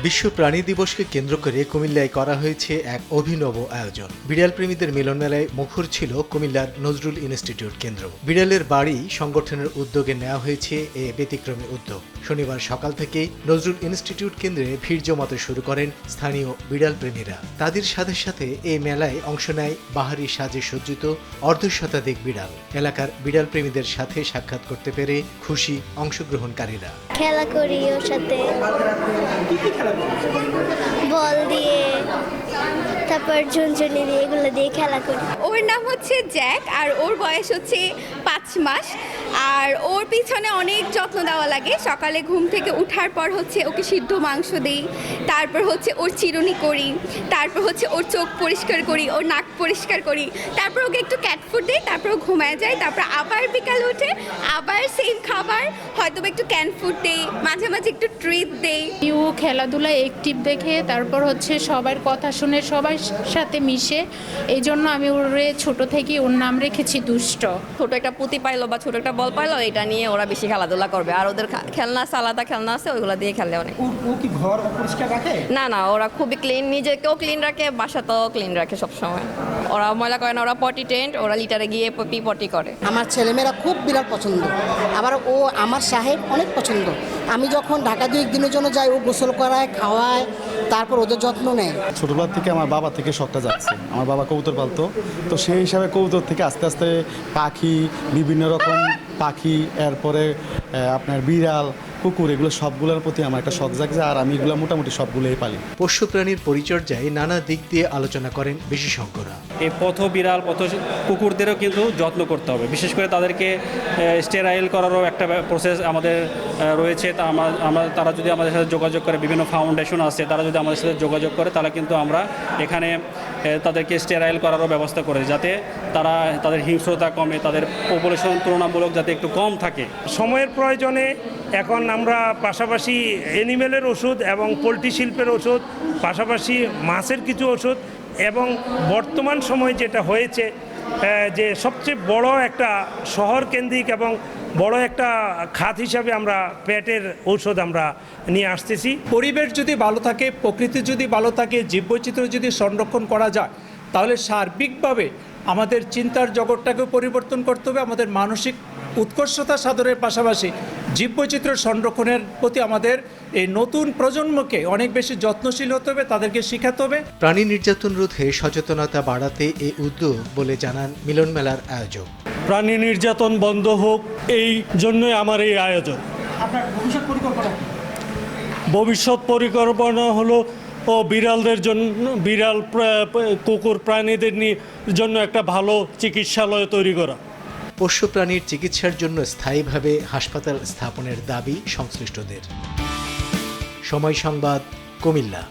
বিশ্ব প্রাণী দিবসকে কেন্দ্র করে কুমিল্লায় করা হয়েছে এক অভিনব আয়োজন। বিড়াল প্রেমীদের মিলন মেলায় মুখর ছিল কুমিল্লার নজরুল ইনস্টিটিউট কেন্দ্র। বিড়ালের বাড়ি সংগঠনের উদ্যোগে নেওয়া হয়েছে এ ব্যতিক্রমী উদ্যোগ। শনিবার সকাল থেকেই নজরুল ইনস্টিটিউট কেন্দ্রে ভিড় জমাতে শুরু করেন স্থানীয় বিড়াল প্রেমীরা। তাদের সাথে সাথে এই মেলায় অংশ নেয় বাহারি সাজে সজ্জিত অর্ধশতাধিক বিড়াল। এলাকার বিড়াল প্রেমীদের সাথে সাক্ষাৎ করতে পেরে খুশি অংশগ্রহণকারীরা। খেলা করি ওর সাথে, বল দিয়ে, তারপর ঝুনঝুনি দিয়ে, এগুলো দিয়ে খেলা করি। ওর নাম হচ্ছে জ্যাক আর ওর বয়স হচ্ছে 5 মাস। আর ওর পিছনে অনেক যত্ন দেওয়া লাগে। সকালে ঘুম থেকে উঠার পর হচ্ছে ওকে সিদ্ধ মাংস দিই, তারপর হচ্ছে ওর চিরুনি করি, তারপর হচ্ছে ওর চোখ পরিষ্কার করি, ওর নাক পরিষ্কার করি, তারপর ওকে একটু ক্যাট ফুড দিই, তারপর ও ঘুমায় যায়। তারপর আবার বিকালে উঠে আবার সেম খাবার, হয়তো একটু ক্যান ফুড দিই, মাঝে মাঝে একটু ট্রিট দেই। ও খেলাধুলায় অ্যাক্টিভ দেখে তারপর হচ্ছে সবার কথা শুনে সবার সাথে মিশে, এই জন্য আমি ওরে ছোট থেকে ওর নাম রেখেছি দুষ্ট। ছোট একটা পুঁতি পাইলো বা ছোট একটা বল পাইলো, এটা নিয়ে ওরা বেশি খেলাধুলা করবে। আর ওদের খেলনা আছে, আলাদা খেলনা আছে, ওইগুলো দিয়ে খেলে অনেক। ও কি ঘর পরিষ্কার রাখে? না, ওরা খুবই ক্লিন, নিজেকেও ক্লিন রাখে, বাসাতেও ক্লিন রাখে সবসময়। ওরা ময়লা করে না, ওরা পটি টেন্ট, ওরা লিটারে গিয়ে পটি করে। আমার ছেলেমেয়েরা খুব বিড়াল পছন্দ, আবার ও আমার সাহেব অনেক পছন্দ। আমি যখন ঢাকা 2 দিনের জন্য যাই, ও গোসল করায়, খাওয়ায়, তারপর ওদের যত্ন নেয়। ছোটবেলা থেকে আমার বাবা থেকে শখটা যাচ্ছে। আমার বাবা কবুতর পালতো, তো সেই হিসাবে কবুতর থেকে আস্তে আস্তে পাখি, বিভিন্ন রকম পাখি, এরপরে আপনার বিড়াল, কুকুর, এগুলো সবগুলোর প্রতি আমার একটা শখ জাগছে। আর আমি এগুলো মোটামুটি সবগুলোই পালি। পোষ্য প্রাণীর পরিচর্যায় নানা দিক দিয়ে আলোচনা করেন বিশেষজ্ঞরা। এই পথ বিড়াল, পথ কুকুরদেরও কিন্তু যত্ন করতে হবে। বিশেষ করে তাদেরকে স্টেরাইল করারও একটা প্রসেস আমাদের রয়েছে। তা তারা যদি আমাদের সাথে যোগাযোগ করে, বিভিন্ন ফাউন্ডেশন আছে, তারা যদি আমাদের সাথে যোগাযোগ করে, তাহলে কিন্তু আমরা এখানে তাদেরকে স্টেরাইল করারও ব্যবস্থা করে, যাতে তারা তাদের হিংস্রতা কমে, তাদের পপুলেশন তুলনামূলক যাতে একটু কম থাকে। সময়ের প্রয়োজনে এখন আমরা পাশাপাশি অ্যানিমেলের ওষুধ এবং পোলট্রি শিল্পের ওষুধ, পাশাপাশি মাছের কিছু ওষুধ, এবং বর্তমান সময় যেটা হয়েছে যে সবচেয়ে বড় একটা শহর কেন্দ্রিক এবং বড় একটা খাত হিসাবে আমরা পেটের ঔষধ আমরা নিয়ে আসতেছি। পরিবেশ যদি ভালো থাকে, প্রকৃতি যদি ভালো থাকে, জীববৈচিত্র্য যদি সংরক্ষণ করা যায়, তাহলে সার্বিকভাবে আমাদের চিন্তার জগৎটাকেও পরিবর্তন করতে হবে। আমাদের মানসিক উৎকর্ষতা সাধনের পাশাপাশি জীববৈচিত্র্য সংরক্ষণের প্রতি আমাদের এই নতুন প্রজন্মকে অনেক বেশি যত্নশীল হতে হবে, তাদেরকে শেখাতে হবে। প্রাণী নির্যাতন রোধে সচেতনতা বাড়াতে এই উদ্যোগ বলে জানান মিলন মেলার আয়োজক। প্রাণী নির্যাতন বন্ধ হোক, এই জন্যই আমার এই আয়োজন। আপনার ভবিষ্যৎ পরিকল্পনা কি? ভবিষ্যৎ পরিকল্পনা হলো বিড়ালদের জন্য, বিড়াল কুকুর প্রাণীদের জন্য একটা ভালো চিকিৎসালয় তৈরি করা। পোষ্য প্রাণীর চিকিৎসার জন্য স্থায়ীভাবে হাসপাতাল স্থাপনের দাবি সংশ্লিষ্টদের। সময় সংবাদ, কুমিল্লা।